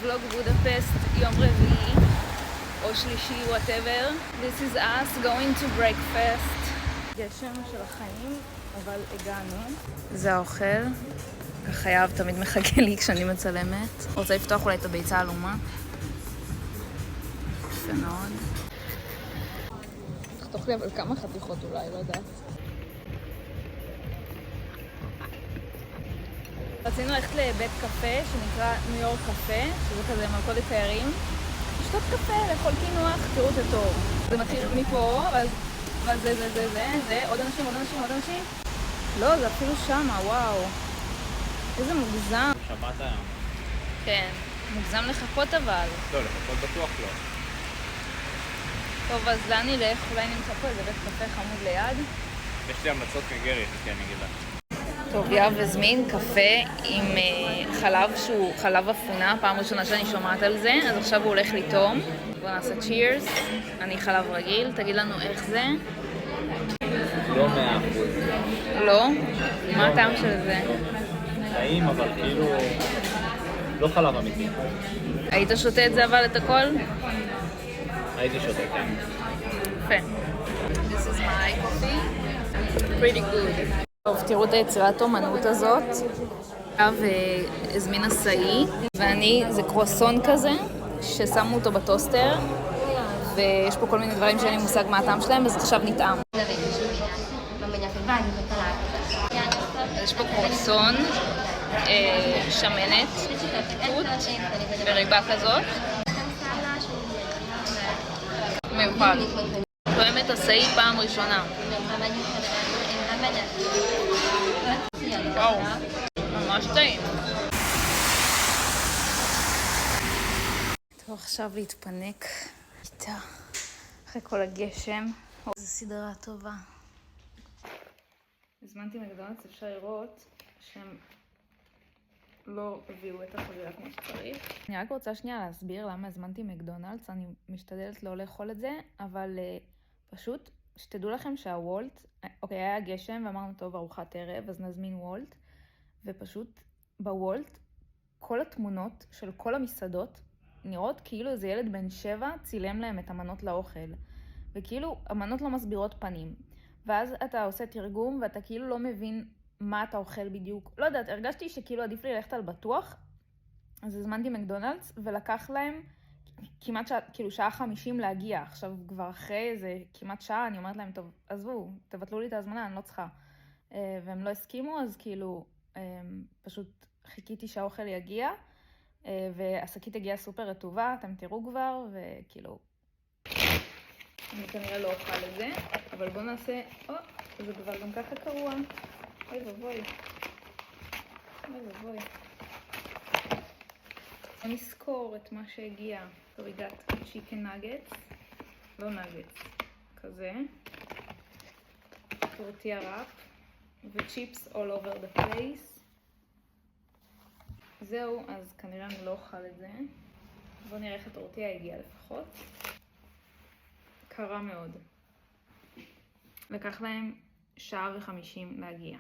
ולוג בודפסט יום רביעי או שלישי, whatever. This is us going to breakfast. גשם של החיים, אבל הגענו. זה האוכל. החייב תמיד מחכה לי כשאני מצלמת. רוצה לפתוח אולי את הביצה העלומה. יפה מאוד. תחתוך לי אבל כמה חתיכות אולי, לא יודעת. רצינו ללכת לבית קפה שנקרא ניו יורק קפה, שזה כזה מלכודת תיירים. לשתות קפה, לאכול קינוח, תראו את הטוב. זה מתחיל מפה, ואז זה, עוד אנשים. לא, זה אפילו שמה, וואו. איזה מוגזם. שבת היום. כן, מוגזם לחכות אבל. לא, לחכות בטוח לא. טוב, אז לאן נלך? אולי נמצא פה איזה בית קפה חמוד ליד. יש לי המלצות מגרית, כן, אני אגיד לך. טוב, יאב הזמין קפה עם חלב שהוא חלב אפונה, פעם ראשונה שאני שומעת על זה, אז עכשיו הוא הולך לטום. בוא נעשה צ'ירס. אני חלב רגיל, תגיד לנו איך זה. לא 100%. לא? מה הטעם של זה? טעים, אבל כאילו לא חלב אמיתי. היית שותה את זה אבל את הכל? הייתי שותה, כן. יפה. This is my coffee. Pretty good. טוב, תראו את היצירת אומנות הזאת. עכשיו הזמין עשאי, זה קרואסון כזה, ששמו אותו בטוסטר, ויש פה כל מיני דברים שאין לי מושג מה הטעם שלהם, אז עכשיו נטעם. יש פה קרואסון, שמנת, תות, וריבה כזאת. מיוחד. טועמת עשאי פעם ראשונה. וואו, ממש טעים. טוב, עכשיו להתפנק איתה, אחרי כל הגשם. זו סדרה טובה. הזמנתי מקדונלדס, אפשר לראות שהם לא הביאו את החבילה כמו שצריך. אני רק רוצה שנייה להסביר למה הזמנתי מקדונלדס, אני משתדלת לא לאכול את זה, אבל פשוט שתדעו לכם שהוולט, אוקיי, היה גשם ואמרנו טוב ארוחת ערב, אז נזמין וולט, ופשוט בוולט כל התמונות של כל המסעדות נראות כאילו איזה ילד בן 7 צילם להם את המנות לאוכל, וכאילו המנות לא מסבירות פנים, ואז אתה עושה תרגום ואתה כאילו לא מבין מה אתה אוכל בדיוק. לא יודעת, הרגשתי שכאילו עדיף לי ללכת על בטוח, אז הזמנתי מקדונלדס ולקח להם כמעט כאילו שעה 50 להגיע. עכשיו כבר אחרי איזה כמעט שעה אני אומרת להם, טוב, עזבו, תבטלו לי את ההזמנה, אני לא צריכה. והם לא הסכימו, אז כאילו פשוט חיכיתי שהאוכל יגיע, והשקית הגיעה סופר רטובה, אתם תראו כבר, וכאילו אני כנראה לא אוכל את זה, אבל בואו נעשה, זה כבר גם ככה קרוע. אוי ובוי. אני אזכור את מה שהגיע. So we got chicken nuggets, לא nuggets, כזה. טורטיה ראפ, וצ'יפס all over the place. זהו, אז כנראה אני לא אוכל את זה. בואו נראה איך הטורטיה הגיעה לפחות. קרה מאוד. לקח להם 1:50 להגיע.